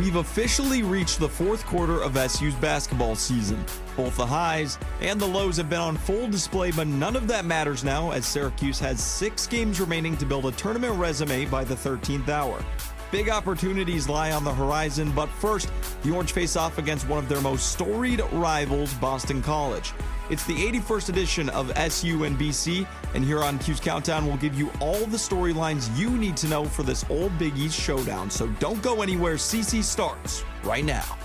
we've officially reached the fourth quarter of SU's basketball season. Both the highs and the lows have been on full display, but none of that matters now as Syracuse has 6 games remaining to build a tournament resume by the 13th hour. Big opportunities lie on the horizon, but first, the Orange face off against one of their most storied rivals, Boston College. It's the 81st edition of SU and BC, and here on Cuse Countdown, we'll give you all the storylines you need to know for this old Big East showdown. So don't go anywhere. CC starts right now.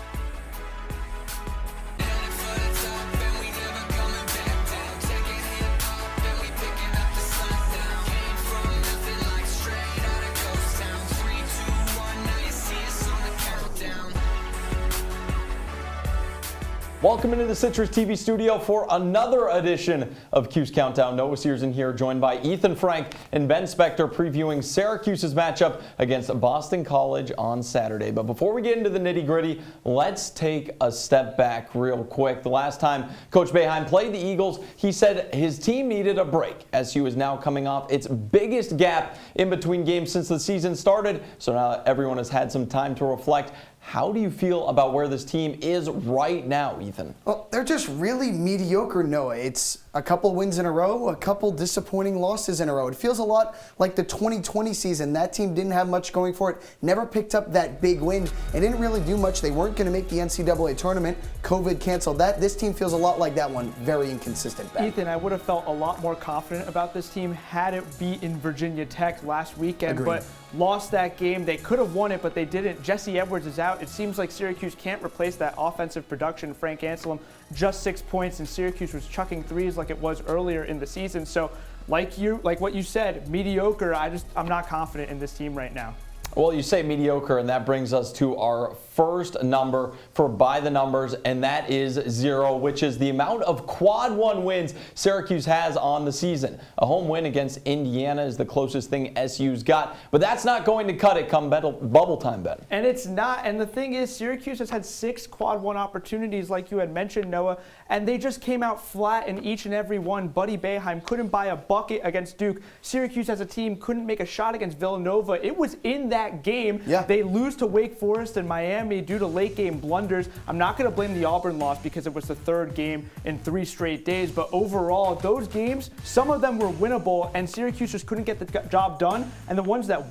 Welcome into the CitrusTV studio for another edition of Cuse Countdown. Noah Cierzan here, joined by Ethan Frank and Ben Spector, previewing Syracuse's matchup against Boston College on Saturday. But before we get into the nitty-gritty, let's take a step back real quick. The last time Coach Boeheim played the Eagles, he said his team needed a break. SU is now coming off its biggest gap in between games since the season started, so now everyone has had some time to reflect. How do you feel about where this team is right now, Ethan? Well, they're just really mediocre, Noah. It's a couple wins in a row, a couple disappointing losses in a row. It feels a lot like the 2020 season. That team didn't have much going for it, never picked up that big win, and didn't really do much. They weren't going to make the NCAA tournament. COVID canceled that. This team feels a lot like that one. Very inconsistent. Ben. Ethan, I would have felt a lot more confident about this team had it beaten Virginia Tech last weekend. Agreed. But lost that game. They could have won it, but they didn't. Jesse Edwards is out. It seems like Syracuse can't replace that offensive production. Frank Anselm, just 6 points, and Syracuse was chucking threes like it was earlier in the season. So like what you said, mediocre. I'm not confident in this team right now. Well, you say mediocre, and that brings us to our first number for By the Numbers, and that is 0, which is the amount of quad 1 wins Syracuse has on the season. A home win against Indiana is the closest thing SU's got, but that's not going to cut it come bubble time, Ben. And it's not. And the thing is, Syracuse has had 6 quad 1 opportunities, like you had mentioned, Noah, and they just came out flat in each and every one. Buddy Boeheim couldn't buy a bucket against Duke. Syracuse as a team couldn't make a shot against Villanova. It was in that game. Yeah. They lose to Wake Forest and Miami due to late game blunders. I'm not going to blame the Auburn loss because it was the 3rd game in 3 straight days, but overall, those games, some of them were winnable, and Syracuse just couldn't get the job done. And the ones that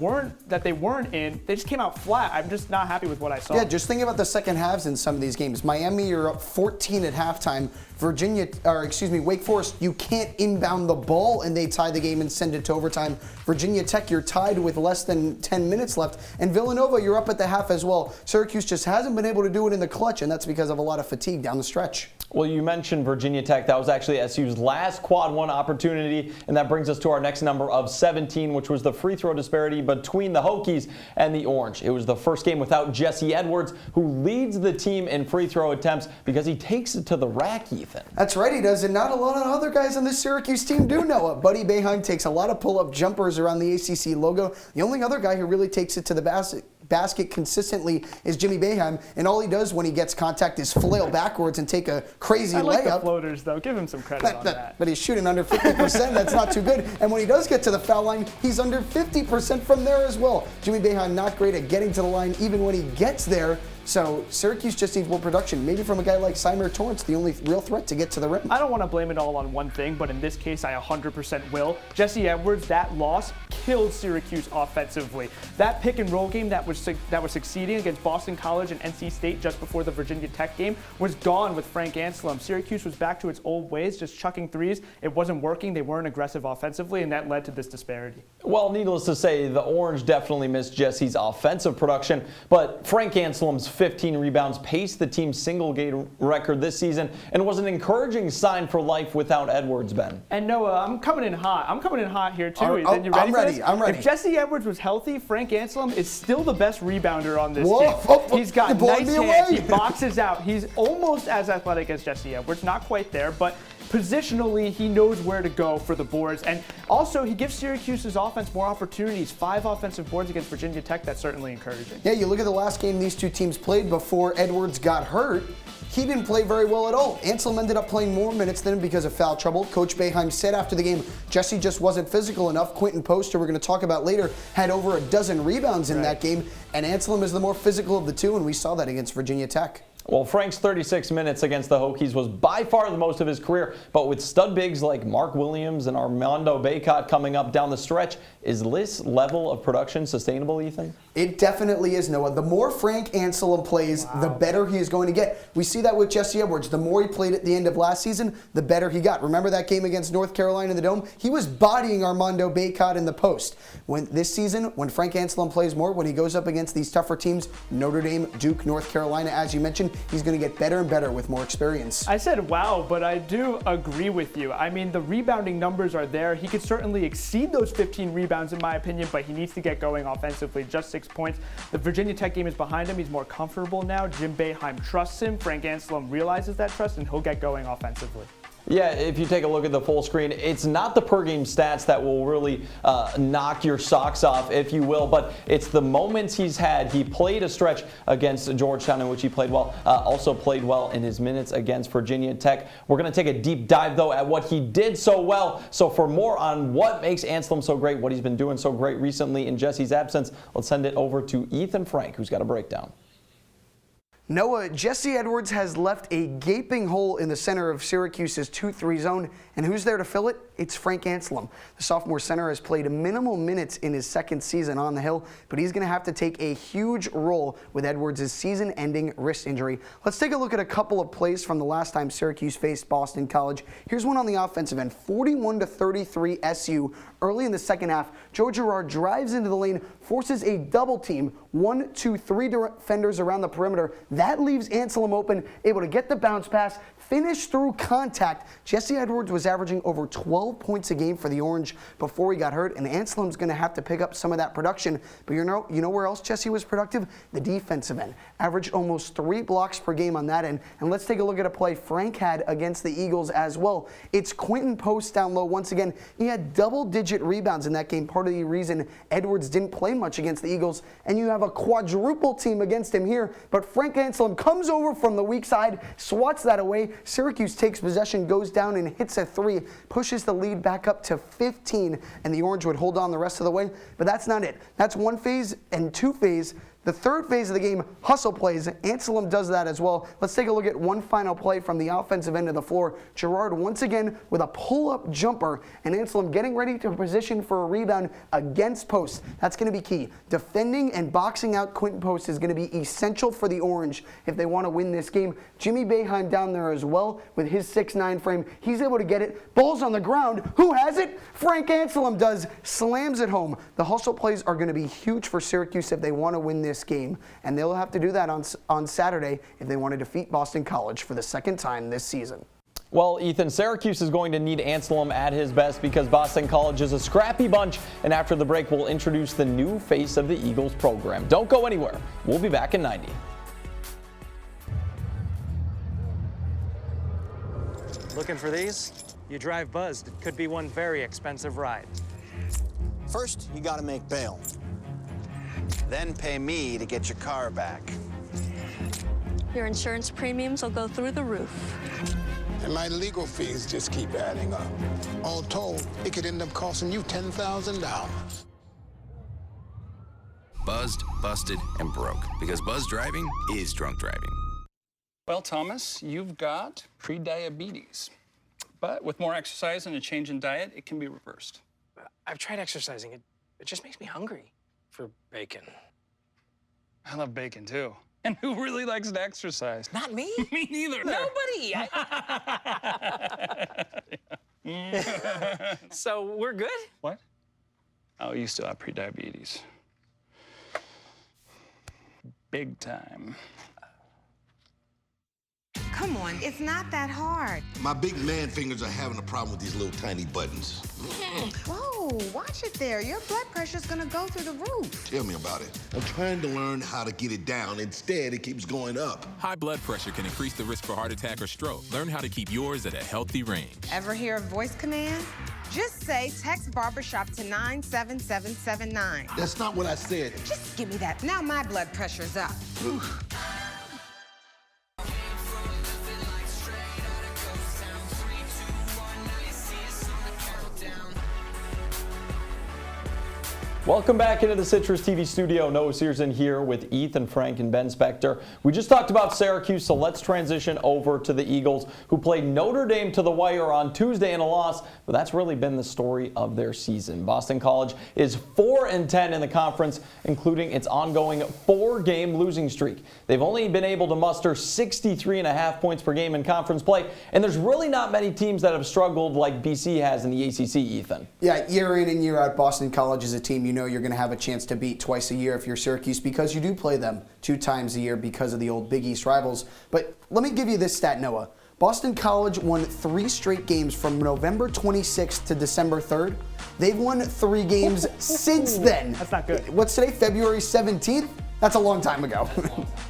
they weren't in, they just came out flat. I'm just not happy with what I saw. Yeah, just think about the second halves in some of these games. Miami, you're up 14 at halftime. Wake Forest, you can't inbound the ball, and they tie the game and send it to overtime. Virginia Tech, you're tied with less than 10 minutes left. And Villanova, you're up at the half as well. Syracuse just hasn't been able to do it in the clutch, and that's because of a lot of fatigue down the stretch. Well, you mentioned Virginia Tech. That was actually SU's last quad 1 opportunity, and that brings us to our next number of 17, which was the free throw disparity between the Hokies and the Orange. It was the first game without Jesse Edwards, who leads the team in free throw attempts because he takes it to the rack, Ethan. That's right, he does, and not a lot of other guys on this Syracuse team do know it. Buddy Boeheim takes a lot of pull-up jumpers around the ACC logo. The only other guy who really takes it to the basket consistently is Jimmy Boeheim, and all he does when he gets contact is flail backwards and take a crazy layup. I like the floaters, though. Give him some credit on that. But he's shooting under 50%. That's not too good. And when he does get to the foul line, he's under 50% from there as well. Jimmy Boeheim not great at getting to the line even when he gets there. So Syracuse just needs more production, maybe from a guy like Symir Torrance, the only real threat to get to the rim. I don't want to blame it all on one thing, but in this case, I 100% will. Jesse Edwards, that loss killed Syracuse offensively. That pick and roll game that was succeeding against Boston College and NC State just before the Virginia Tech game was gone with Frank Anselm. Syracuse was back to its old ways, just chucking threes. It wasn't working. They weren't aggressive offensively, and that led to this disparity. Well, needless to say, the Orange definitely missed Jesse's offensive production, but Frank Anselm's 15 rebounds paced the team's single-game record this season and was an encouraging sign for life without Edwards, Ben. And Noah, I'm coming in hot. I'm coming in hot here, too. You ready I'm ready. for this? I'm ready. If Jesse Edwards was healthy, Frank Anselm is still the best rebounder on this team. He's got nice hands. He boxes out. He's almost as athletic as Jesse Edwards. Not quite there, but positionally, he knows where to go for the boards. And also, he gives Syracuse's offense more opportunities. 5 offensive boards against Virginia Tech. That's certainly encouraging. Yeah, you look at the last game these two teams played before Edwards got hurt. he didn't play very well at all. Anselm ended up playing more minutes than him because of foul trouble. Coach Boeheim said after the game, Jesse just wasn't physical enough. Quentin Post, who we're going to talk about later, had over a dozen rebounds in that game, and Anselm is the more physical of the two, and we saw that against Virginia Tech. Well, Frank's 36 minutes against the Hokies was by far the most of his career, but with stud bigs like Mark Williams and Armando Bacot coming up down the stretch, is this level of production sustainable, Ethan? It definitely is, Noah. The more Frank Anselm plays, the better he is going to get. We see that with Jesse Edwards. The more he played at the end of last season, the better he got. Remember that game against North Carolina in the Dome? He was bodying Armando Bacot in the post. This season, when Frank Anselm plays more, when he goes up against these tougher teams, Notre Dame, Duke, North Carolina, as you mentioned, he's going to get better and better with more experience. I said wow, but I do agree with you. I mean, the rebounding numbers are there. He could certainly exceed those 15 rebounds in my opinion, but he needs to get going offensively. Just 6 points. The Virginia Tech game is behind him. He's more comfortable now. Jim Boeheim trusts him. Frank Anselm realizes that trust, and he'll get going offensively. Yeah, if you take a look at the full screen, it's not the per game stats that will really knock your socks off, if you will, but it's the moments he's had. He played a stretch against Georgetown in which he played well, also played well in his minutes against Virginia Tech. We're going to take a deep dive, though, at what he did so well. So for more on what makes Anselm so great, what he's been doing so great recently in Jesse's absence, let's send it over to Ethan Frank, who's got a breakdown. Noah, Jesse Edwards has left a gaping hole in the center of Syracuse's 2-3 zone, and who's there to fill it? It's Frank Anselm. The sophomore center has played minimal minutes in his second season on the Hill, but he's going to have to take a huge role with Edwards' season-ending wrist injury. Let's take a look at a couple of plays from the last time Syracuse faced Boston College. Here's one on the offensive end, 41-33 SU. Early in the second half, Joe Girard drives into the lane, forces a double team, 1, 2, 3 defenders around the perimeter. That leaves Anselm open, able to get the bounce pass, finish through contact. Jesse Edwards was averaging over 12 points a game for the Orange before he got hurt, and Anselm's going to have to pick up some of that production. But you know where else Jesse was productive? The defensive end. Averaged almost 3 blocks per game on that end. And let's take a look at a play Frank had against the Eagles as well. It's Quentin Post down low once again. He had double-digit rebounds in that game, part of the reason Edwards didn't play much against the Eagles. And you have a quadruple team against him here, but Frank Anselm comes over from the weak side, swats that away. Syracuse takes possession, goes down and hits a 3, pushes the lead back up to 15, and the Orange would hold on the rest of the way. But that's not it. That's one phase and two phase. The third phase of the game, hustle plays. Anselm does that as well. Let's take a look at one final play from the offensive end of the floor. Girard once again with a pull-up jumper, and Anselm getting ready to position for a rebound against Post. That's going to be key. Defending and boxing out Quentin Post is going to be essential for the Orange if they want to win this game. Jimmy Boeheim down there as well with his 6'9" frame. He's able to get it. Ball's on the ground. Who has it? Frank Anselm does. Slams it home. The hustle plays are going to be huge for Syracuse if they want to win this game, and they'll have to do that on Saturday if they want to defeat Boston College for the second time this season. Well, Ethan, Syracuse is going to need Anselm at his best because Boston College is a scrappy bunch, and after the break, we'll introduce the new face of the Eagles program. Don't go anywhere. We'll be back in 90. Looking for these? You drive Buzzed. It could be one very expensive ride. First, you gotta make bail. Then pay me to get your car back. Your insurance premiums will go through the roof. And my legal fees just keep adding up. All told, it could end up costing you $10,000. Buzzed, busted, and broke. Because buzz driving is drunk driving. Well, Thomas, you've got pre-diabetes. But with more exercise and a change in diet, it can be reversed. I've tried exercising. It just makes me hungry for bacon. I love bacon, too. And who really likes to exercise? Not me. Me neither. Nobody. So we're good? What? Oh, you still have pre-diabetes. Big time. Come on, it's not that hard. My big man fingers are having a problem with these little tiny buttons. Whoa, watch it there. Your blood pressure's gonna go through the roof. Tell me about it. I'm trying to learn how to get it down. Instead, it keeps going up. High blood pressure can increase the risk for heart attack or stroke. Learn how to keep yours at a healthy range. Ever hear a voice command? Just say text barbershop to 97779. That's not what I said. Just give me that. Now my blood pressure's up. Welcome back into the Citrus TV studio. Noah Cierzan here with Ethan Frank and Ben Spector. We just talked about Syracuse, so let's transition over to the Eagles, who played Notre Dame to the wire on Tuesday in a loss, but that's really been the story of their season. Boston College is 4-10 in the conference, including its ongoing 4-game losing streak. They've only been able to muster 63.5 points per game in conference play, and there's really not many teams that have struggled like BC has in the ACC, Ethan. Yeah, year in and year out, Boston College is a team you know you're going to have a chance to beat twice a year if you're Syracuse, because you do play them 2 times a year because of the old Big East rivals. But let me give you this stat, Noah. Boston College won 3 straight games from November 26th to December 3rd. They've won 3 games since then. That's not good. What's today, February 17th? That's a long time ago.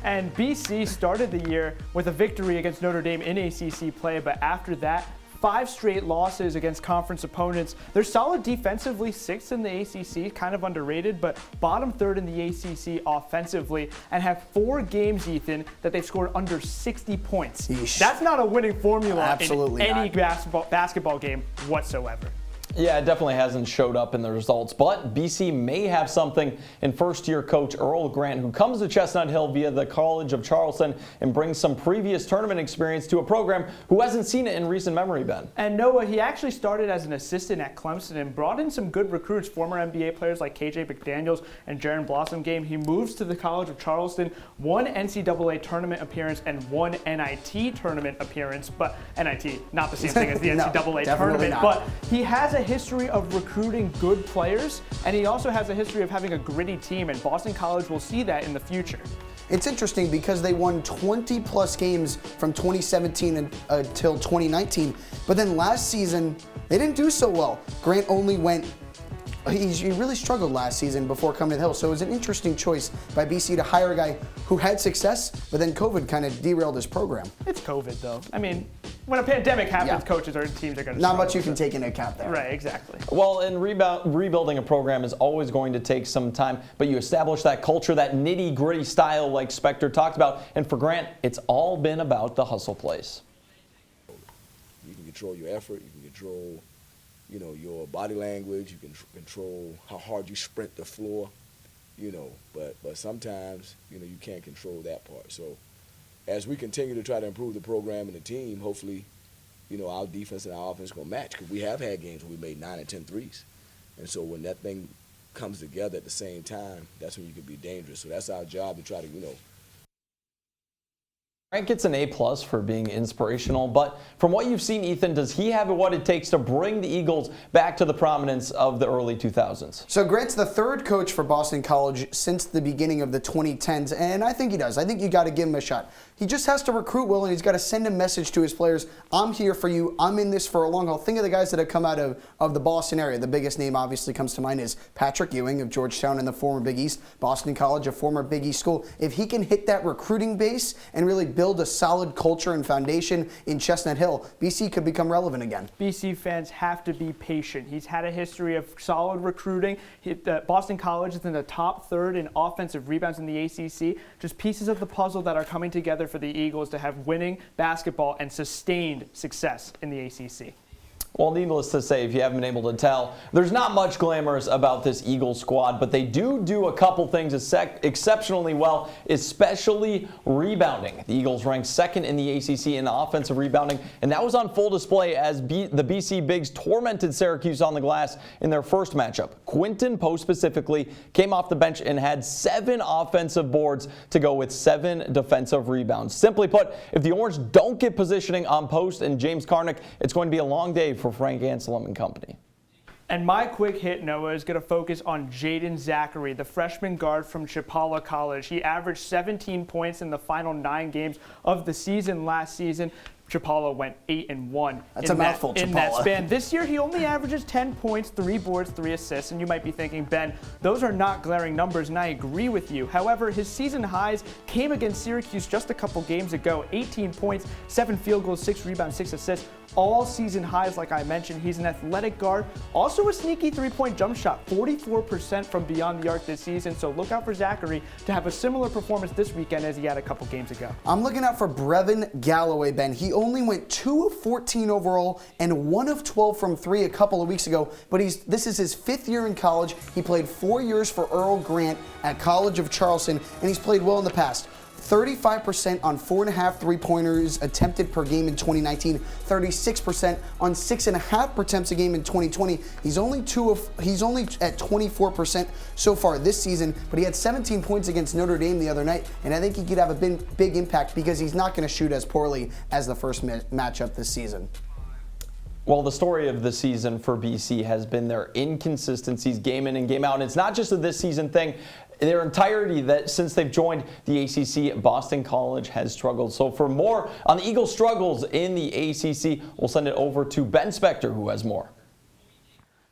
And BC started the year with a victory against Notre Dame in ACC play, but after that, 5 straight losses against conference opponents. They're solid defensively, 6th in the ACC, kind of underrated, but bottom 3rd in the ACC offensively, and have 4 games, Ethan, that they've scored under 60 points. Yeesh. That's not a winning formula Absolutely in any not. basketball game whatsoever. Yeah, it definitely hasn't showed up in the results, but BC may have something in first-year coach Earl Grant, who comes to Chestnut Hill via the College of Charleston and brings some previous tournament experience to a program who hasn't seen it in recent memory, Ben. And Noah, he actually started as an assistant at Clemson and brought in some good recruits, former NBA players like KJ McDaniels and Jaron Blossomgame. He moves to the College of Charleston, 1 NCAA tournament appearance and 1 NIT tournament appearance, but NIT, not the same thing as the No, NCAA definitely tournament, not. but he has a history of recruiting good players, and he also has a history of having a gritty team, and Boston College will see that in the future. It's interesting because they won 20-plus games from 2017 until 2019, but then last season, they didn't do so well. Grant only went he really struggled last season before coming to the Hill, so it was an interesting choice by BC to hire a guy who had success, but then COVID kind of derailed his program. It's COVID, though. I mean, when a pandemic happens, coaches or teams are going to Not much you can take into account there. Right, exactly. Well, and rebuilding a program is always going to take some time, but you establish that culture, that nitty-gritty style like Spector talked about, and for Grant, it's all been about the hustle plays. You can control your effort, you can control your body language, you can control how hard you sprint the floor, but sometimes, you can't control that part. So as we continue to try to improve the program and the team, hopefully, our defense and our offense are going to match, because we have had games where we made 9 and 10 threes. And so when that thing comes together at the same time, that's when you can be dangerous. So that's our job to try to, Grant gets an A+ for being inspirational, but from what you've seen, Ethan, does he have what it takes to bring the Eagles back to the prominence of the early 2000s? So Grant's the 3rd coach for Boston College since the beginning of the 2010s, and I think he does. I think you got to give him a shot. He just has to recruit well, and he's got to send a message to his players. I'm here for you. I'm in this for a long haul. Think of the guys that have come out of the Boston area. The biggest name obviously comes to mind is Patrick Ewing of Georgetown and the former Big East. Boston College, a former Big East school. If he can hit that recruiting base and really build a solid culture and foundation in Chestnut Hill, BC could become relevant again. BC fans have to be patient. He's had a history of solid recruiting. Boston College is in the top 3rd in offensive rebounds in the ACC. Just pieces of the puzzle that are coming together for the Eagles to have winning basketball and sustained success in the ACC. Well, needless to say, if you haven't been able to tell, there's not much glamorous about this Eagles squad, but they do a couple things exceptionally well, especially rebounding. The Eagles ranked 2nd in the ACC in offensive rebounding, and that was on full display as the BC Bigs tormented Syracuse on the glass in their first matchup. Quinton Post specifically came off the bench and had 7 offensive boards to go with 7 defensive rebounds. Simply put, if the Orange don't get positioning on Post and James Karnick, it's going to be a long day for Frank Anselm and company. And my quick hit, Noah, is going to focus on Jaden Zachary, the freshman guard from Chapala College. He averaged 17 points in the final 9 games of the season last season. Chapala went 8-1 That's a mouthful, in that span. This year, he only averages 10 points, 3 boards, 3 assists, and you might be thinking, Ben, those are not glaring numbers, and I agree with you. However, his season highs came against Syracuse just a couple games ago. 18 points, 7 field goals, 6 rebounds, 6 assists. All season highs, like I mentioned. He's an athletic guard, also a sneaky 3-point jump shot, 44% from beyond the arc this season. So look out for Zachary to have a similar performance this weekend as he had a couple games ago. I'm looking out for Brevin Galloway Ben. He only went 2 of 14 overall and 1 of 12 from 3 a couple of weeks ago, but this is his 5th year in college. He played 4 years for Earl Grant at College of Charleston, and he's played well in the past. 35% on 4.5 three-pointers attempted per game in 2019, 36% on 6.5 attempts a game in 2020. He's only at 24% so far this season, but he had 17 points against Notre Dame the other night, and I think he could have a big impact because he's not going to shoot as poorly as the first matchup this season. Well, the story of the season for BC has been their inconsistencies game in and game out. And it's not just a this season thing. Their entirety, that since they've joined the ACC, Boston College has struggled. So for more on the Eagles' struggles in the ACC, we'll send it over to Ben Spector, who has more.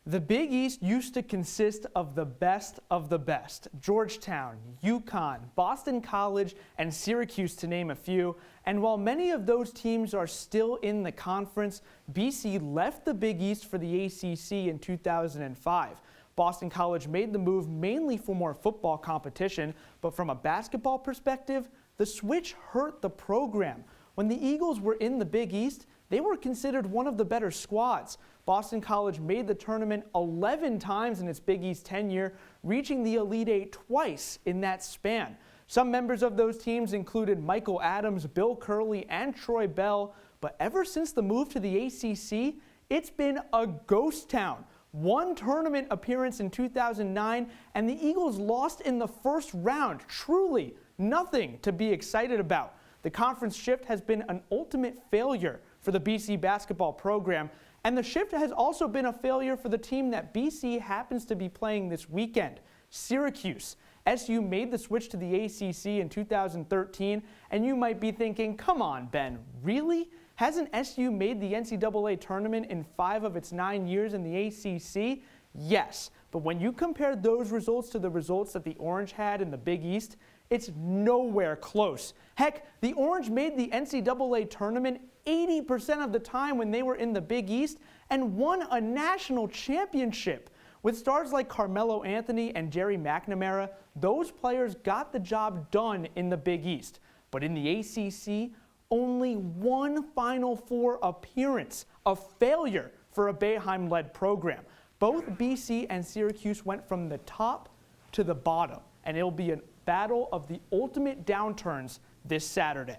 The Big East used to consist of the best of the best. Georgetown, UConn, Boston College, and Syracuse, to name a few. And while many of those teams are still in the conference, BC left the Big East for the ACC in 2005. Boston College made the move mainly for more football competition, but from a basketball perspective, the switch hurt the program. When the Eagles were in the Big East, they were considered one of the better squads. Boston College made the tournament 11 times in its Big East tenure, reaching the Elite Eight twice in that span. Some members of those teams included Michael Adams, Bill Curley, and Troy Bell, but ever since the move to the ACC, it's been a ghost town. One tournament appearance in 2009, and the Eagles lost in the first round. Truly nothing to be excited about. The conference shift has been an ultimate failure for the BC basketball program, and the shift has also been a failure for the team that BC happens to be playing this weekend, Syracuse. SU made the switch to the ACC in 2013, and you might be thinking, come on, Ben, really? Hasn't SU made the NCAA tournament in 5 of its 9 years in the ACC? Yes, but when you compare those results to the results that the Orange had in the Big East, it's nowhere close. Heck, the Orange made the NCAA tournament 80% of the time when they were in the Big East and won a national championship. With stars like Carmelo Anthony and Jerry McNamara, those players got the job done in the Big East. But in the ACC, only one Final Four appearance, a failure for a Boeheim-led program. Both BC and Syracuse went from the top to the bottom, and it'll be a battle of the ultimate downturns this Saturday.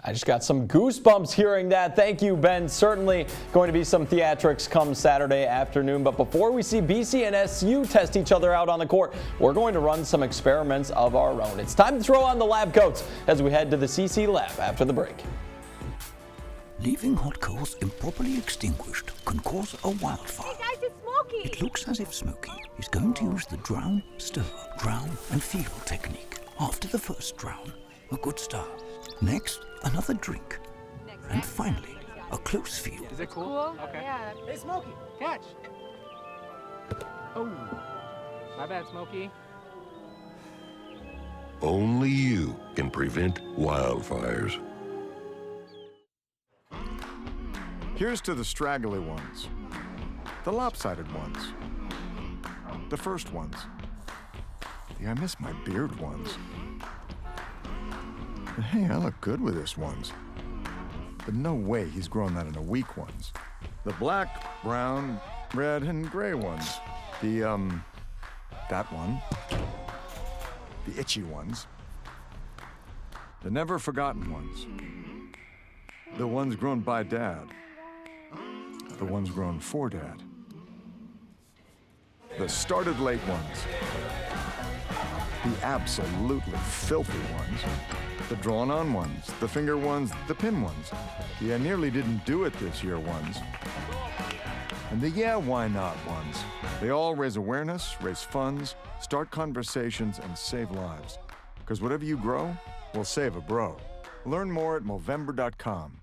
I just got some goosebumps hearing that. Thank you, Ben. Certainly going to be some theatrics come Saturday afternoon. But before we see BC and SU test each other out on the court, we're going to run some experiments of our own. It's time to throw on the lab coats as we head to the CC lab after the break. Leaving hot coals improperly extinguished can cause a wildfire. Hey guys, it's Smokey! It looks as if Smokey is going to use the drown, stir, drown and feel technique. After the first drown, a good start. Next, another drink. And finally, a close feel. Is it cool? Okay. Yeah. Hey, Smokey, catch. Oh, my bad, Smokey. Only you can prevent wildfires. Here's to the straggly ones, the lopsided ones, the first ones, the I miss my beard ones. But hey, I look good with this ones. But no way he's grown that in a week ones. The black, brown, red, and gray ones. That one. The itchy ones. The never forgotten ones. The ones grown by Dad. The ones grown for Dad. The started late ones. The absolutely filthy ones. The drawn-on ones, the finger ones, the pin ones. The I nearly didn't do it this year ones. And the yeah, why not ones. They all raise awareness, raise funds, start conversations, and save lives. Because whatever you grow will save a bro. Learn more at Movember.com.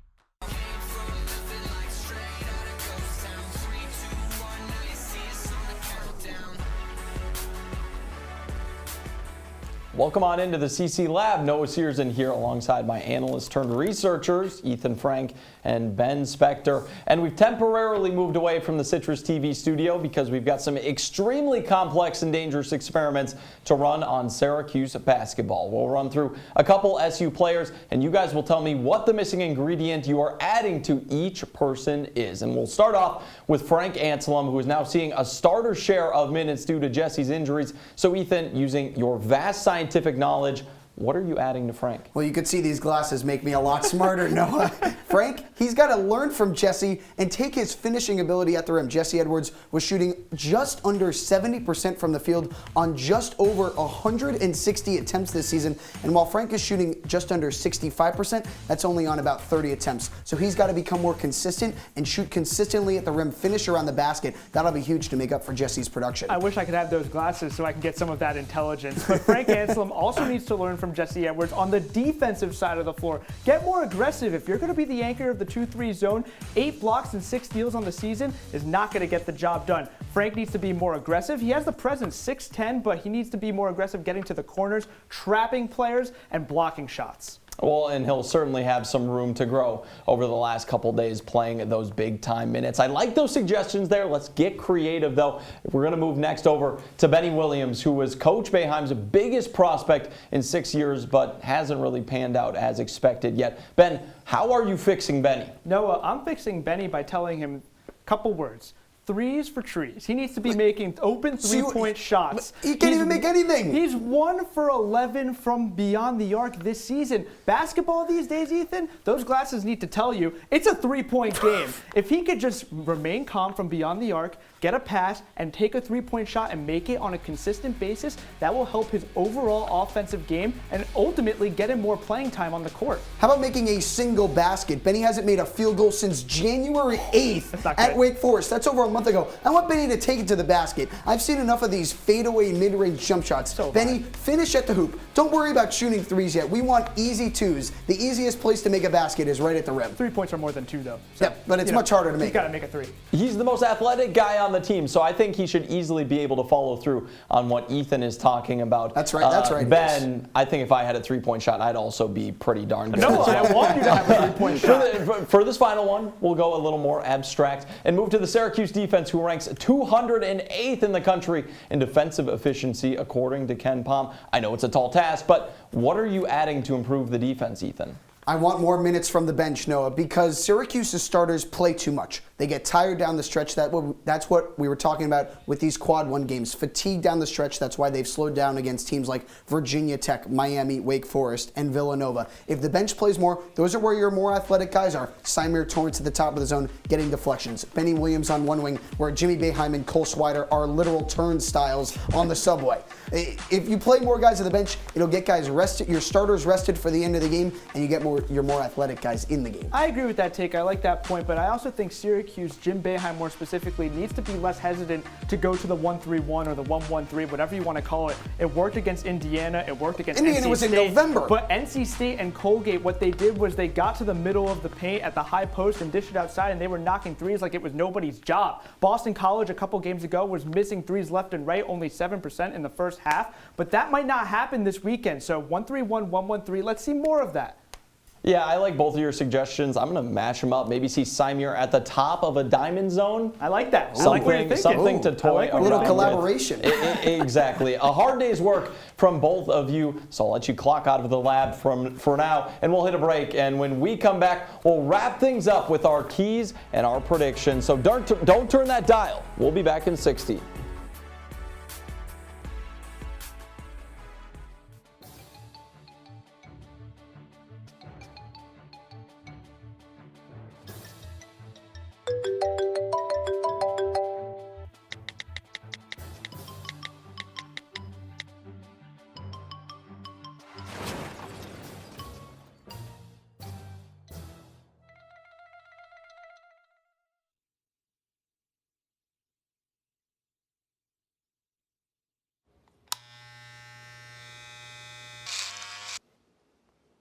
Welcome on into the CC Lab. Noah Cierzan here alongside my analysts turned researchers, Ethan Frank and Ben Spector. And we've temporarily moved away from the CitrusTV studio because we've got some extremely complex and dangerous experiments to run on Syracuse basketball. We'll run through a couple SU players and you guys will tell me what the missing ingredient you are adding to each person is. And we'll start off with Frank Anselm, who is now seeing a starter share of minutes due to Jesse's injuries. So Ethan, using your vast scientific knowledge, what are you adding to Frank? Well, you could see these glasses make me a lot smarter, Noah. Frank, he's got to learn from Jesse and take his finishing ability at the rim. Jesse Edwards was shooting just under 70% from the field on just over 160 attempts this season. And while Frank is shooting just under 65%, that's only on about 30 attempts. So he's got to become more consistent and shoot consistently at the rim, finish around the basket. That'll be huge to make up for Jesse's production. I wish I could have those glasses so I can get some of that intelligence. But Frank Anselm also needs to learn from Jesse Edwards on the defensive side of the floor. Get more aggressive. If you're going to be the anchor of the 2-3 zone, 8 blocks and 6 steals on the season is not going to get the job done. Frank needs to be more aggressive. He has the presence, 6'10", but he needs to be more aggressive getting to the corners, trapping players, and blocking shots. Well, and he'll certainly have some room to grow over the last couple days playing those big-time minutes. I like those suggestions there. Let's get creative, though. We're going to move next over to Benny Williams, who was Coach Boeheim's biggest prospect in 6 years, but hasn't really panned out as expected yet. Ben, how are you fixing Benny? Noah, I'm fixing Benny by telling him a couple words. Threes for trees. He needs to be making open three-point shots. He can't even make anything. He's 1 for 11 from beyond the arc this season. Basketball these days, Ethan, those glasses need to tell you it's a three-point game. If he could just remain calm from beyond the arc, get a pass, and take a three-point shot and make it on a consistent basis, that will help his overall offensive game and ultimately get him more playing time on the court. How about making a single basket? Benny hasn't made a field goal since January 8th at Wake Forest. That's over a month ago. I want Benny to take it to the basket. I've seen enough of these fadeaway mid-range jump shots. Benny, finish at the hoop. Don't worry about shooting threes yet. We want easy twos. The easiest place to make a basket is right at the rim. 3 points are more than 2, though. So, yeah, but it's much harder to make. He's got to make a 3. He's the most athletic guy on the team, so I think he should easily be able to follow through on what Ethan is talking about. That's right. That's right. Ben, I think if I had a three-point shot, I'd also be pretty darn good. No, I want you to have a three-point shot. For this final one, we'll go a little more abstract and move to the Syracuse defense, who ranks 208th in the country in defensive efficiency, according to Ken Pom. I know it's a tall task, but what are you adding to improve the defense, Ethan? I want more minutes from the bench, Noah, because Syracuse's starters play too much. They get tired down the stretch. That's what we were talking about with these quad one games. Fatigue down the stretch. That's why they've slowed down against teams like Virginia Tech, Miami, Wake Forest, and Villanova. If the bench plays more, those are where your more athletic guys are. Symir Torrance at the top of the zone getting deflections. Benny Williams on one wing, where Jimmy Boeheim and Cole Swider are literal turnstiles on the subway. If you play more guys at the bench, it'll get guys rested, your starters rested for the end of the game, and you get your more athletic guys in the game. I agree with that take. I like that point, but I also think Syracuse, Jim Boeheim more specifically, needs to be less hesitant to go to the 1-3-1 or the 1-1-3, whatever you want to call it. It worked against Indiana. It worked against Indiana NC was State. in November. But NC State and Colgate, what they did was they got to the middle of the paint at the high post and dished it outside, and they were knocking threes like it was nobody's job. Boston College a couple games ago was missing threes left and right, only 7% in the first half. But that might not happen this weekend. So 1-3-1, 1-1-3, let's see more of that. Yeah, I like both of your suggestions. I'm going to mash them up. Maybe see Symir at the top of a diamond zone. I like that. Something to toy around. A little collaboration. Exactly. A hard day's work from both of you. So I'll let you clock out of the lab for now, and we'll hit a break. And when we come back, we'll wrap things up with our keys and our predictions. So don't turn that dial. We'll be back in 60.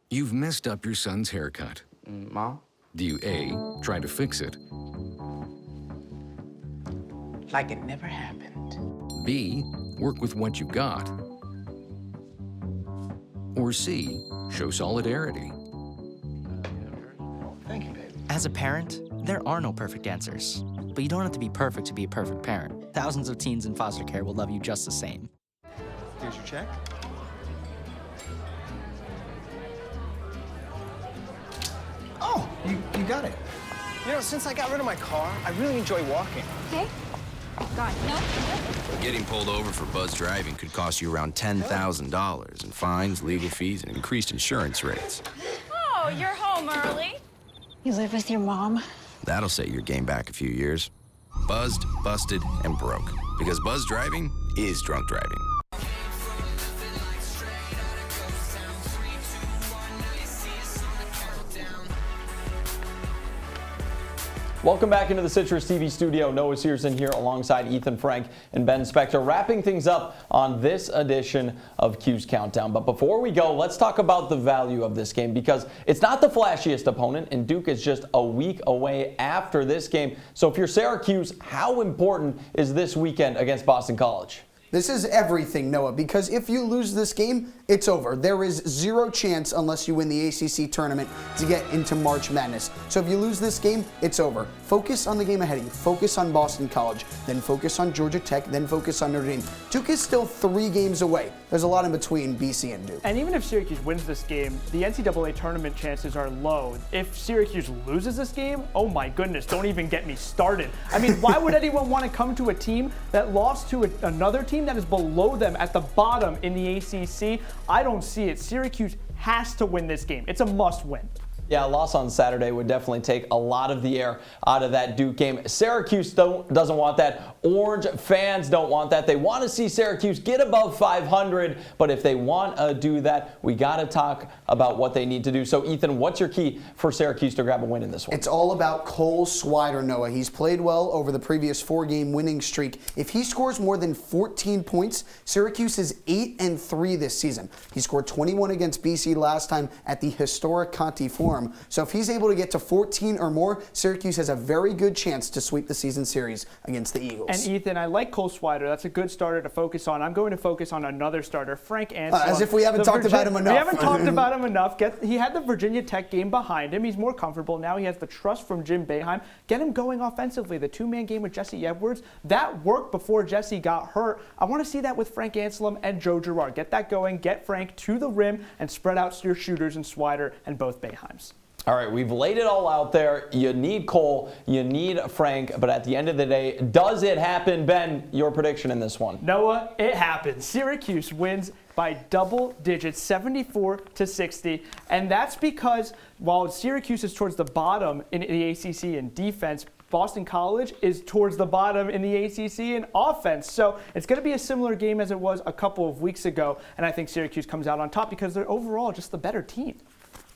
You've messed up your son's haircut. Mom? Do you A, try to fix it? Like it never happened. B, work with what you got? Or C, show solidarity? As a parent, there are no perfect answers. But you don't have to be perfect to be a perfect parent. Thousands of teens in foster care will love you just the same. Here's your check. Oh, you got it. You know, since I got rid of my car, I really enjoy walking. Okay. God, no. Getting pulled over for buzz driving could cost you around $10,000 in fines, legal fees, and increased insurance rates. Oh, you're home early. You live with your mom? That'll set your game back a few years. Buzzed, busted, and broke. Because buzz driving is drunk driving. Welcome back into the Citrus TV studio. Noah Cierzan here alongside Ethan Frank and Ben Spector, wrapping things up on this edition of Cuse Countdown. But before we go, let's talk about the value of this game, because it's not the flashiest opponent, and Duke is just a week away after this game. So if you're Syracuse, how important is this weekend against Boston College? This is everything, Noah, because if you lose this game, it's over. There is zero chance, unless you win the ACC tournament, to get into March Madness. So if you lose this game, it's over. Focus on the game ahead of you. Focus on Boston College, then focus on Georgia Tech, then focus on Notre Dame. Duke is still 3 games away. There's a lot in between BC and Duke. And even if Syracuse wins this game, the NCAA tournament chances are low. If Syracuse loses this game, oh my goodness, don't even get me started. I mean, why would anyone want to come to a team that lost to another team that is below them at the bottom in the ACC? I don't see it. Syracuse has to win this game. It's a must win. Yeah, a loss on Saturday would definitely take a lot of the air out of that Duke game. Syracuse doesn't want that. Orange fans don't want that. They want to see Syracuse get above 500, but if they want to do that, we got to talk about what they need to do. So, Ethan, what's your key for Syracuse to grab a win in this one? It's all about Cole Swider, Noah. He's played well over the previous 4-game winning streak. If he scores more than 14 points, Syracuse is 8-3 this season. He scored 21 against BC last time at the historic Conti Forum. So if he's able to get to 14 or more, Syracuse has a very good chance to sweep the season series against the Eagles. And Ethan, I like Cole Swider. That's a good starter to focus on. I'm going to focus on another starter, Frank Anselem. As if we haven't talked about him enough. We haven't talked about him enough. He had the Virginia Tech game behind him. He's more comfortable now. He has the trust from Jim Boeheim. Get him going offensively. The 2-man game with Jesse Edwards, that worked before Jesse got hurt. I want to see that with Frank Anselem and Joe Girard. Get that going. Get Frank to the rim and spread out your shooters in Swider and both Boeheims. All right, we've laid it all out there. You need Cole, you need Frank, but at the end of the day, does it happen? Ben, your prediction in this one? Noah, it happens. Syracuse wins by double digits, 74-60, and that's because while Syracuse is towards the bottom in the ACC in defense, Boston College is towards the bottom in the ACC in offense. So it's going to be a similar game as it was a couple of weeks ago, and I think Syracuse comes out on top because they're overall just the better team.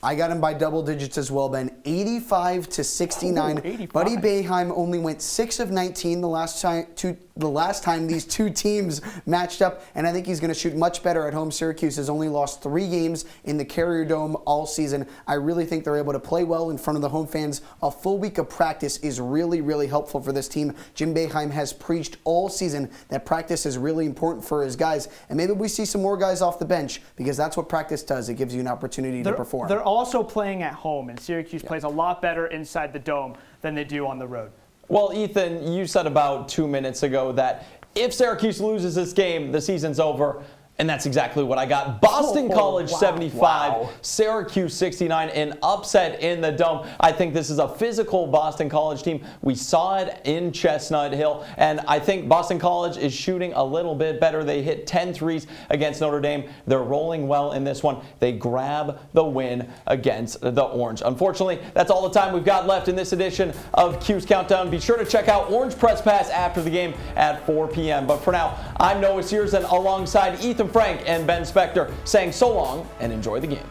I got him by double digits as well, Ben. 85-69. 85. Buddy Boeheim only went 6 of 19 the last time these two teams matched up, and I think he's going to shoot much better at home. Syracuse has only lost 3 games in the Carrier Dome all season. I really think they're able to play well in front of the home fans. A full week of practice is really, really helpful for this team. Jim Boeheim has preached all season that practice is really important for his guys, and maybe we see some more guys off the bench because that's what practice does. It gives you an opportunity to perform. They're also playing at home, and Syracuse plays a lot better inside the Dome than they do on the road. Well, Ethan, you said about 2 minutes ago that if Syracuse loses this game, the season's over. And that's exactly what I got. Boston College 75, Syracuse 69, an upset in the Dome. I think this is a physical Boston College team. We saw it in Chestnut Hill, and I think Boston College is shooting a little bit better. They hit 10 threes against Notre Dame. They're rolling well in this one. They grab the win against the Orange. Unfortunately, that's all the time we've got left in this edition of Cuse Countdown. Be sure to check out Orange Press Pass after the game at 4 p.m. But for now, I'm Noah Cierzan alongside Ethan Frank and Ben Spector saying so long and enjoy the game.